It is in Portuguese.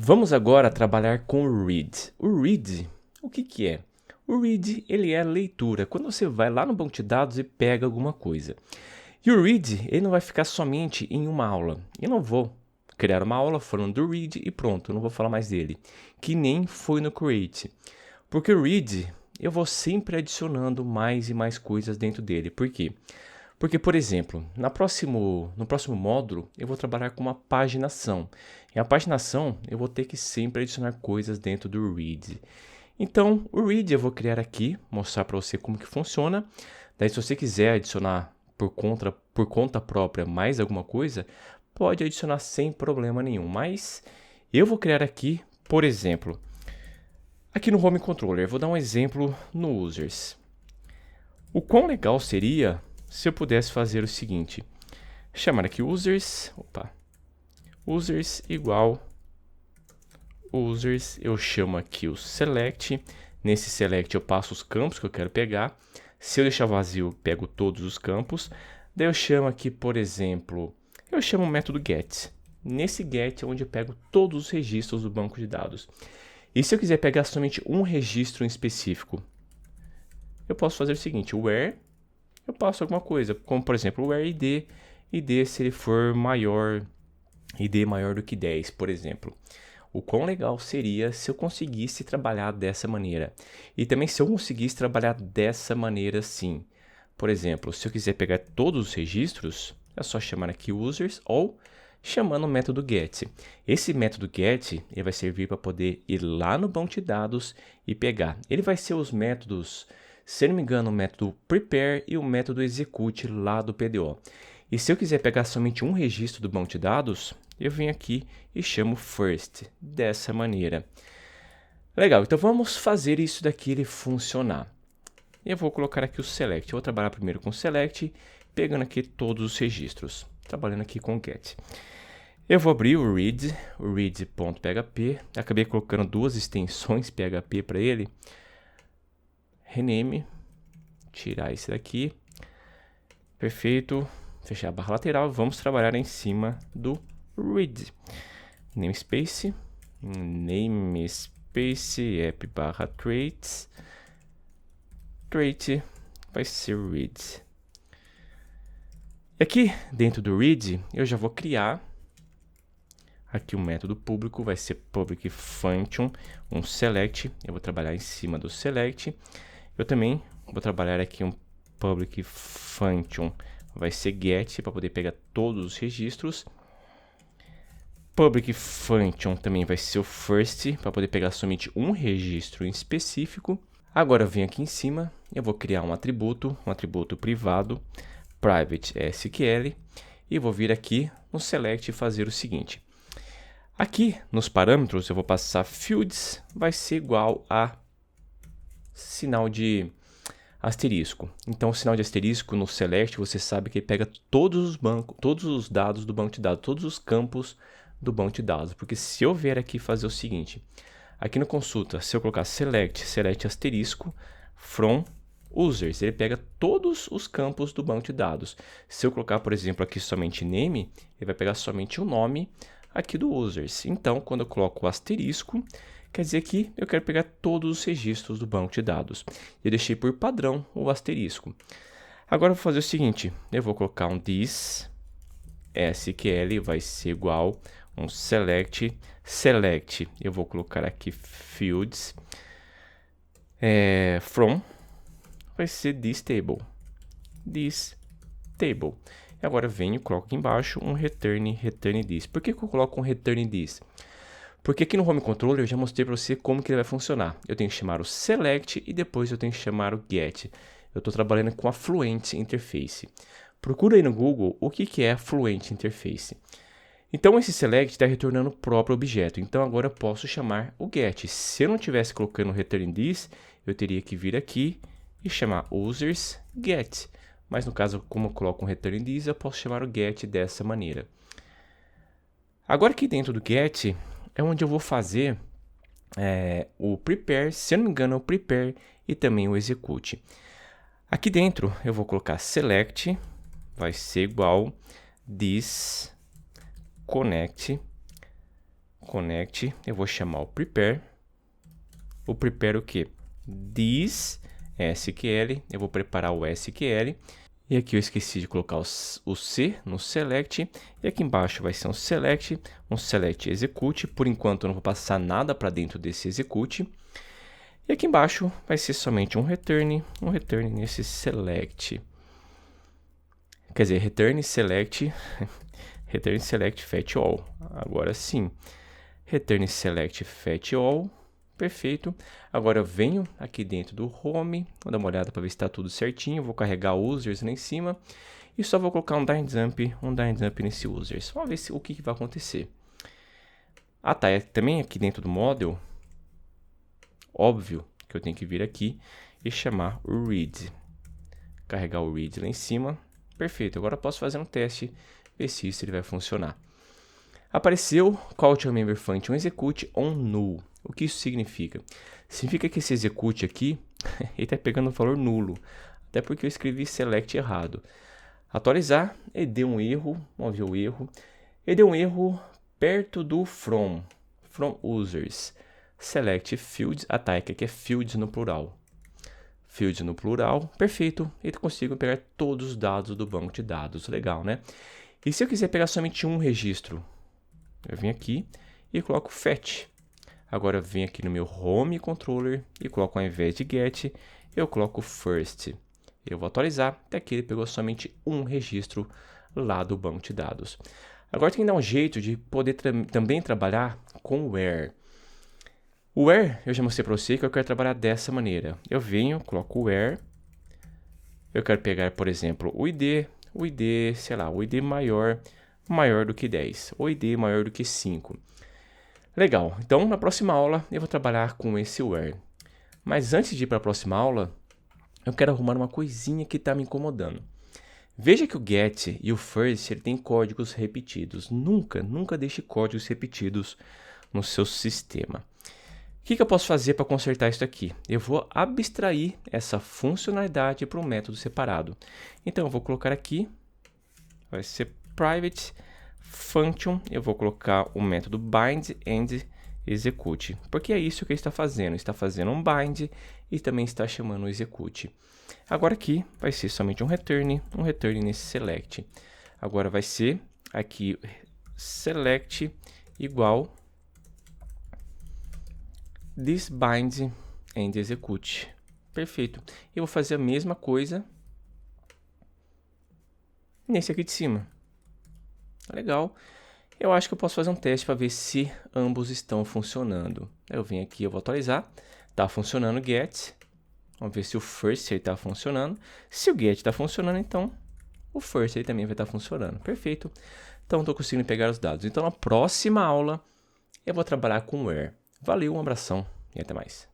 Vamos agora trabalhar com o read. O read, o que é? O read, ele é a leitura, quando você vai lá no banco de dados e pega alguma coisa. E o read, ele não vai ficar somente em uma aula. Eu não vou criar uma aula falando do read e pronto, eu não vou falar mais dele. Que nem foi no create. Porque o read, eu vou sempre adicionando mais e mais coisas dentro dele. Por quê? Porque, por exemplo, no próximo módulo, eu vou trabalhar com uma paginação. E a paginação, eu vou ter que sempre adicionar coisas dentro do read. Então, o read eu vou criar aqui, mostrar para você como que funciona. Daí, se você quiser adicionar por conta própria mais alguma coisa, pode adicionar sem problema nenhum. Mas eu vou criar aqui, por exemplo, aqui no Home Controller. Eu vou dar um exemplo no Users. O quão legal seria se eu pudesse fazer o seguinte, chamar aqui users igual users, eu chamo aqui o select, nesse select eu passo os campos que eu quero pegar, se eu deixar vazio eu pego todos os campos, daí eu chamo aqui, por exemplo, eu chamo o método get, nesse get é onde eu pego todos os registros do banco de dados, e se eu quiser pegar somente um registro em específico, eu posso fazer o seguinte, where, eu passo alguma coisa, como por exemplo, where id se ele for maior, id maior do que 10, por exemplo. O quão legal seria se eu conseguisse trabalhar dessa maneira. E também se eu conseguisse trabalhar dessa maneira sim. Por exemplo, se eu quiser pegar todos os registros, é só chamar aqui users ou chamando o método get. Esse método get ele vai servir para poder ir lá no banco de dados e pegar. Ele vai ser os métodos, se não me engano, o método prepare e o método execute lá do PDO. E se eu quiser pegar somente um registro do banco de dados, eu venho aqui e chamo first, dessa maneira. Legal, então vamos fazer isso daqui ele funcionar. Eu vou colocar aqui o select, eu vou trabalhar primeiro com select, pegando aqui todos os registros, trabalhando aqui com get. Eu vou abrir o read.php, acabei colocando duas extensões PHP para ele. Rename, tirar esse daqui, perfeito, fechar a barra lateral, vamos trabalhar em cima do read, namespace app barra traits, trait vai ser read. E aqui dentro do read eu já vou criar aqui um método público, vai ser public function, um select, eu vou trabalhar em cima do select. Eu também vou trabalhar aqui um public function, vai ser get, para poder pegar todos os registros. Public function também vai ser o first, para poder pegar somente um registro em específico. Agora eu venho aqui em cima, eu vou criar um atributo privado, private SQL, e vou vir aqui no select e fazer o seguinte. Aqui nos parâmetros eu vou passar fields, vai ser igual a sinal de asterisco. Então o sinal de asterisco no select você sabe que ele pega todos os dados do banco de dados, todos os campos do banco de dados. Porque se eu vier aqui fazer o seguinte, aqui no consulta, se eu colocar select asterisco from users, ele pega todos os campos do banco de dados. Se eu colocar, por exemplo, aqui somente name, ele vai pegar somente o nome aqui do users. Então, quando eu coloco o asterisco, quer dizer que eu quero pegar todos os registros do banco de dados. Eu deixei por padrão o asterisco. Agora eu vou fazer o seguinte, eu vou colocar um this SQL, vai ser igual um select, eu vou colocar aqui fields, from, vai ser this table. E agora eu venho e coloco aqui embaixo um return this. Por que eu coloco um return this? Porque aqui no Home Controller eu já mostrei para você como que ele vai funcionar. Eu tenho que chamar o select e depois eu tenho que chamar o get. Eu estou trabalhando com a Fluent Interface. Procura aí no Google o que é a Fluent Interface. Então esse select está retornando o próprio objeto. Então agora eu posso chamar o get. Se eu não estivesse colocando o return this, eu teria que vir aqui e chamar users get. Mas no caso, como eu coloco um return this, eu posso chamar o get dessa maneira. Agora aqui dentro do get é onde eu vou fazer o prepare, se eu não me engano é o prepare e também o execute. Aqui dentro eu vou colocar select, vai ser igual this connect connect, eu vou chamar o prepare. O prepare o quê? This SQL, eu vou preparar o SQL. E aqui eu esqueci de colocar o C no select. E aqui embaixo vai ser um select execute. Por enquanto eu não vou passar nada para dentro desse execute. E aqui embaixo vai ser somente um return nesse select. Quer dizer, return select fetch all. Agora sim, return select fetch all. Perfeito. Agora eu venho aqui dentro do home, vou dar uma olhada para ver se está tudo certinho. Vou carregar users lá em cima e só vou colocar um dyne dump nesse users. Vamos ver o que vai acontecer. Ah, tá. Também aqui dentro do model, óbvio que eu tenho que vir aqui e chamar o read. Carregar o read lá em cima. Perfeito. Agora eu posso fazer um teste, ver se isso ele vai funcionar. Apareceu call to member function execute on null. O que isso significa? Significa que esse execute aqui, ele está pegando um valor nulo. Até porque eu escrevi select errado. Atualizar, ele deu um erro. Vamos ver o erro. Ele deu um erro perto do from users. Select fields, ataque aqui é fields no plural. Fields no plural, perfeito. Ele consigo pegar todos os dados do banco de dados. Legal, né? E se eu quiser pegar somente um registro? Eu venho aqui e coloco fetch. Agora eu venho aqui no meu home controller e coloco ao invés de get, eu coloco first. Eu vou atualizar, até aqui ele pegou somente um registro lá do banco de dados. Agora tem que dar um jeito de poder também trabalhar com where. O where, eu já mostrei para você que eu quero trabalhar dessa maneira. Eu venho, coloco o where. Eu quero pegar, por exemplo, o ID, sei lá, o ID maior do que 10, o ID maior do que 5. Legal, então na próxima aula eu vou trabalhar com esse where. Mas antes de ir para a próxima aula, eu quero arrumar uma coisinha que está me incomodando. Veja que o get e o first ele tem códigos repetidos. Nunca deixe códigos repetidos no seu sistema. O que eu posso fazer para consertar isso aqui? Eu vou abstrair essa funcionalidade para um método separado. Então eu vou colocar aqui, vai ser private function, eu vou colocar o método bind and execute, porque é isso que ele está fazendo um bind e também está chamando o execute. Agora aqui vai ser somente um return nesse select. Agora vai ser aqui select igual this bind and execute. Perfeito. Eu vou fazer a mesma coisa nesse aqui de cima. Legal. Eu acho que eu posso fazer um teste para ver se ambos estão funcionando. Eu venho aqui, eu vou atualizar. Está funcionando o get. Vamos ver se o first está funcionando. Se o get está funcionando, então o first também vai estar funcionando. Perfeito. Então estou conseguindo pegar os dados. Então na próxima aula eu vou trabalhar com where. Valeu, um abração e até mais.